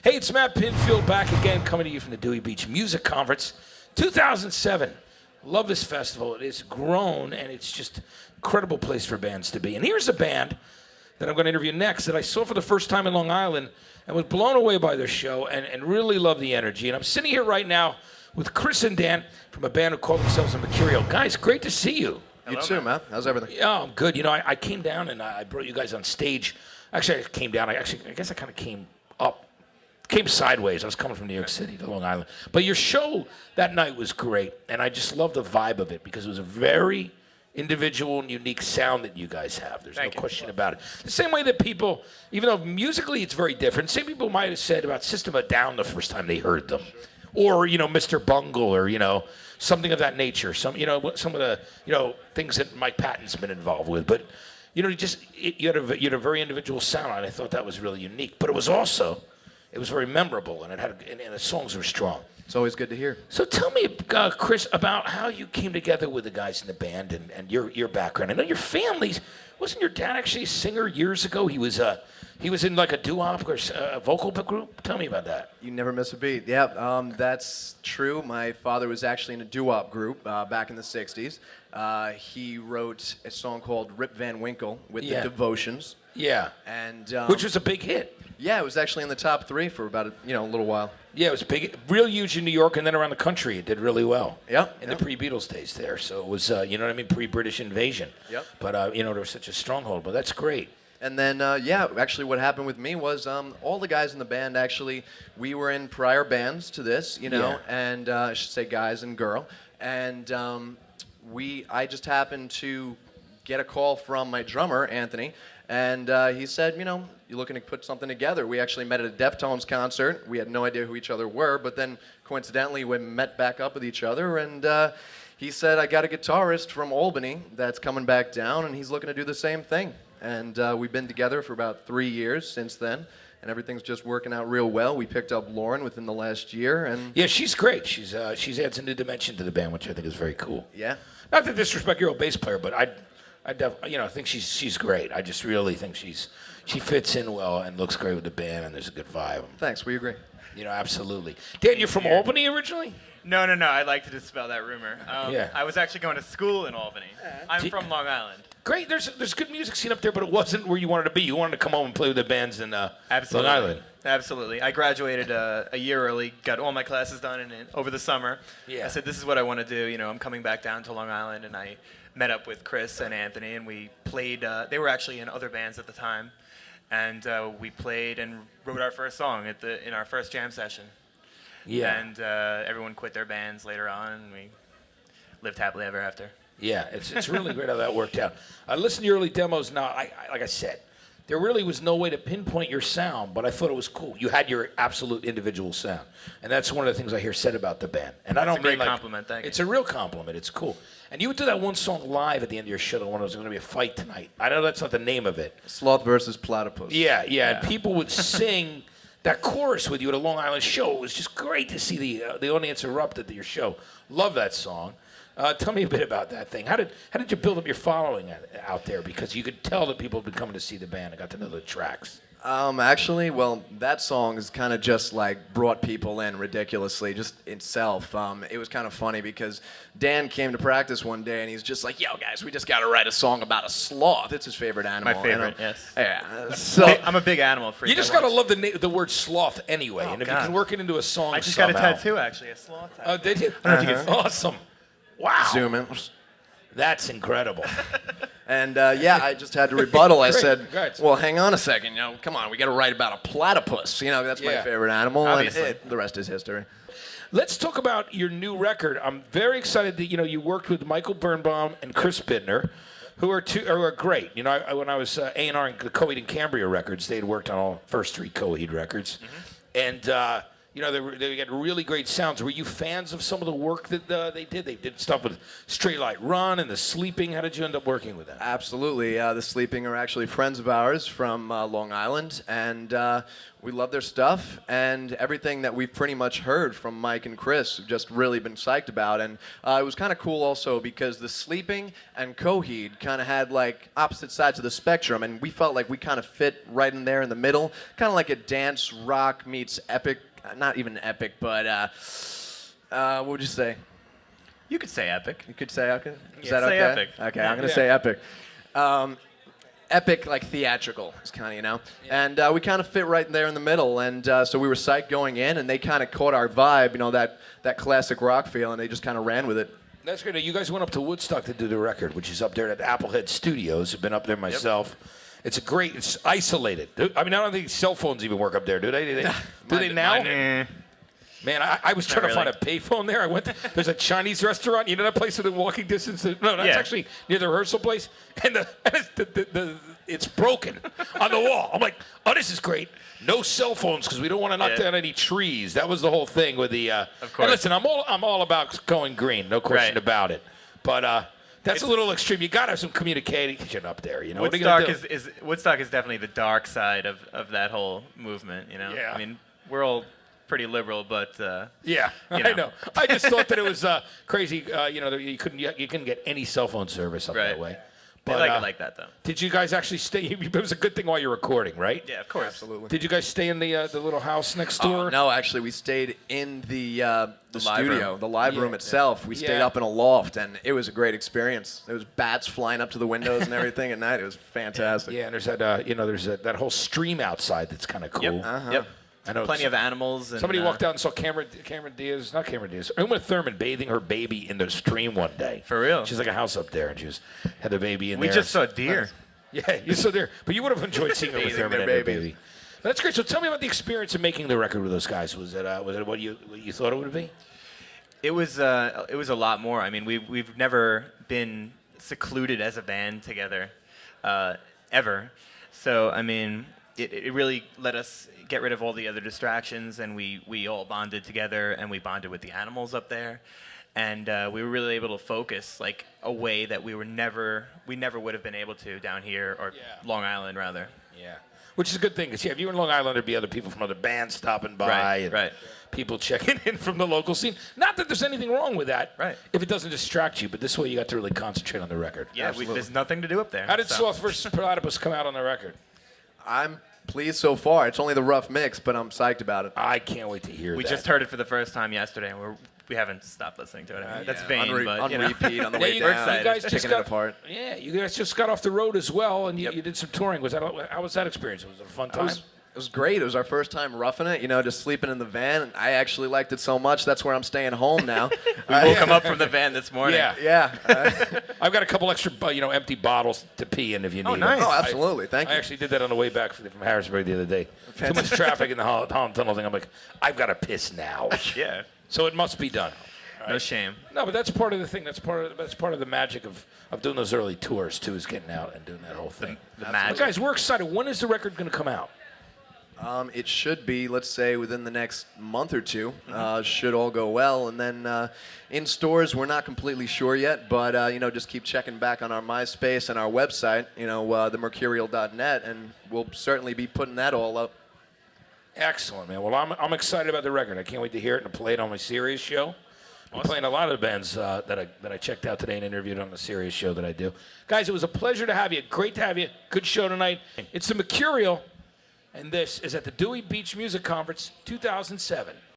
Hey, it's Matt Pinfield back again, coming to you from the Dewey Beach Music Conference, 2007. Love this festival. It has grown, and it's just an incredible place for bands to be. And here's a band that I'm going to interview next that I saw for the first time in Long Island and was blown away by their show and really love the energy. And I'm sitting here right now with Chris and Dan from a band who call themselves the Mecurial. Guys, great to see you. You too, man. How's everything? Yeah, I'm good. You know, I came down and I brought you guys on stage. Actually, I came down. I guess I kind of came up. Came sideways. I was coming from New York City to Long Island. But your show that night was great, and I just love the vibe of it because it was a very individual and unique sound that you guys have. There's no question about it. The same way that people, even though musically it's very different, same people might have said about System of a Down the first time they heard them. Or, you know, Mr. Bungle or, you know, something of that nature. Some of the, you know, things that Mike Patton's been involved with. But, you know, you had a very individual sound, and I thought that was really unique. But it was also... It was very memorable, and and the songs were strong. It's always good to hear. So tell me, Chris, about how you came together with the guys in the band and your background. I know your families. Wasn't your dad actually a singer years ago? He was in like a doo-wop or a vocal group. Tell me about that. You never miss a beat. Yeah, that's true. My father was actually in a doo-wop group back in the '60s. He wrote a song called "Rip Van Winkle" with the Devotions. Yeah, and which was a big hit. Yeah, it was actually in the top 3 for about a little while. Yeah, it was big, real huge in New York, and then around the country, it did really well. Yeah, in the pre-Beatles days there, so it was you know what I mean, pre-British invasion. Yep. But you know, there was such a stronghold. But that's great. And then actually, what happened with me was all the guys in the band actually we were in prior bands to this, you know, and I should say guys and girl, and I just happened to get a call from my drummer Anthony. And he said, you know, you're looking to put something together. We actually met at a Deftones concert. We had no idea who each other were, but then coincidentally we met back up with each other. And he said, I got a guitarist from Albany that's coming back down, and he's looking to do the same thing. And we've been together for about 3 years since then. And everything's just working out real well. We picked up Lauren within the last year, and yeah, she's great. She's adds a new dimension to the band, which I think is very cool. Yeah. Not to disrespect your old bass player, but I think she's great. I just really think she fits in well and looks great with the band, and there's a good vibe. Thanks, we agree. You know, absolutely. Dan, you're from Albany originally? No. I'd like to dispel that rumor. I was actually going to school in Albany. I'm from Long Island. Great. There's good music scene up there, but it wasn't where you wanted to be. You wanted to come home and play with the bands in Long Island. Absolutely. I graduated a year early, got all my classes done over the summer. Yeah. I said, this is what I want to do. You know, I'm coming back down to Long Island, and I met up with Chris and Anthony, and we played. They were actually in other bands at the time, and we played and wrote our first song in our first jam session. Yeah. And everyone quit their bands later on, and we lived happily ever after. Yeah, it's really great how that worked out. I listened to your early demos. Now, like I said, there really was no way to pinpoint your sound, but I thought it was cool. You had your absolute individual sound, and that's one of the things I hear said about the band. And I don't mean a great compliment. Thank you. It's a real compliment. It's cool. And you would do that one song live at the end of your show. The one that was going to be a fight tonight. I know that's not the name of it. Sloth versus Platypus. Yeah. And people would sing that chorus with you at a Long Island show. It was just great to see the audience erupt at your show. Love that song. Tell me a bit about that thing. How did you build up your following out there? Because you could tell that people had been coming to see the band. I got to know the tracks. Actually, well, that song is kind of just like brought people in ridiculously, just itself. It was kind of funny because Dan came to practice one day and he's just like, yo, guys, we just got to write a song about a sloth. It's his favorite animal. My favorite, yes. Yeah. So I'm a big animal freak. You just got to love the word sloth anyway. And if you can work it into a song I just somehow. got a tattoo, actually, a sloth tattoo. Oh, did you? Awesome. Wow. Zoom in. That's incredible. And I just had to rebuttal. I said, well, hang on a second. You know, come on, we got to write about a platypus. You know, that's my favorite animal. Obviously. And the rest is history. Let's talk about your new record. I'm very excited that you worked with Michael Birnbaum and Chris Bittner, who are great. You know, when I was A&R in the Coheed and Cambria records, they had worked on all first 3 Coheed records, and You know, they got really great sounds. Were you fans of some of the work that they did? They did stuff with Straight Light Run and The Sleeping. How did you end up working with that? Absolutely. The Sleeping are actually friends of ours from Long Island, and we love their stuff. And everything that we've pretty much heard from Mike and Chris, have just really been psyched about. And it was kind of cool also because The Sleeping and Coheed kind of had like opposite sides of the spectrum, and we felt like we kind of fit right in there in the middle, kind of like a dance rock meets epic. Not even epic, but what would you say? You could say epic. You could say epic? Is Yeah, that say okay? epic. Okay, I'm going to say epic. Epic, like theatrical, is kind of, you know? Yeah. And we kind of fit right there in the middle, and so we were psyched going in, and they kind of caught our vibe, you know, that classic rock feel, and they just kind of ran with it. That's great. You guys went up to Woodstock to do the record, which is up there at Applehead Studios. I've been up there myself. Yep. It's isolated. I mean, I don't think cell phones even work up there, do they? Do they now? Man, I was trying to find a payphone there. There's a Chinese restaurant. You know that place within walking distance? No, that's actually near the rehearsal place. And it's broken on the wall. I'm like, oh, this is great. No cell phones because we don't want to knock down any trees. That was the whole thing with the. Of course. And listen, I'm all about going green. No question about it. But. That's a little extreme. You got to have some communication up there, you know. Woodstock is definitely the dark side of that whole movement, you know. Yeah. I mean, we're all pretty liberal, but yeah, I know. I just thought that it was crazy. You know, you couldn't get any cell phone service up that way. But, they like it like that, though. Did you guys actually stay? It was a good thing while you're recording, right? Yeah, of course. Absolutely. Did you guys stay in the little house next door? No, actually, we stayed in the studio, the live room itself. We stayed up in a loft, and it was a great experience. There was bats flying up to the windows and everything at night. It was fantastic. Yeah, and there's that that whole stream outside that's kind of cool. Yep. Yep. I know plenty of animals. And, somebody walked out and saw Cameron Diaz, Uma Thurman bathing her baby in the stream one day. For real? She's like a house up there, and had the baby in there. We just saw deer. Yeah, you saw deer. But you would have enjoyed seeing Uma Thurman and her baby. That's great. So tell me about the experience of making the record with those guys. Was it what you thought it would be? It was a lot more. I mean, we've never been secluded as a band together, ever. So I mean, it really let us get rid of all the other distractions, and we all bonded together, and we bonded with the animals up there, and we were really able to focus like a way that we never would have been able to down here or Long Island rather. Yeah. Which is a good thing, because if you were in Long Island, there'd be other people from other bands stopping by, and people checking in from the local scene. Not that there's anything wrong with that, if it doesn't distract you, but this way you got to really concentrate on the record. Yeah, there's nothing to do up there. How did Soft vs. Platypus come out on the record? I'm pleased so far. It's only the rough mix, but I'm psyched about it. I can't wait to hear that. We just heard it for the first time yesterday, and we haven't stopped listening to it. I mean, that's vain, but on repeat on the way down. Excited. You guys just Picking it apart. Yeah, you guys just got off the road as well, and you did some touring. How was that experience? Was it a fun time? It was great. It was our first time roughing it, you know, just sleeping in the van. I actually liked it so much. That's where I'm staying home now. We woke him up from the van this morning. Yeah. I've got a couple extra, empty bottles to pee in if you need them. Nice. Oh, absolutely. Thank you. I actually did that on the way back from Harrisburg the other day. Too much traffic in the Holland Tunnel thing. I'm like, I've got to piss now. Yeah. So it must be done. Right? No shame. No, but that's part of the thing. That's part of the magic of doing those early tours too, is getting out and doing that whole thing. The magic. But guys, we're excited. When is the record going to come out? It should be, let's say, within the next month or two. Should all go well. And then in stores, we're not completely sure yet, but, just keep checking back on our MySpace and our website, themecurial.net, and we'll certainly be putting that all up. Excellent, man. Well, I'm excited about the record. I can't wait to hear it and play it on my Sirius show. I'm playing a lot of the bands that I checked out today and interviewed on the Sirius show that I do. Guys, it was a pleasure to have you. Great to have you. Good show tonight. It's the Mecurial. And this is at the Dewey Beach Music Conference 2007.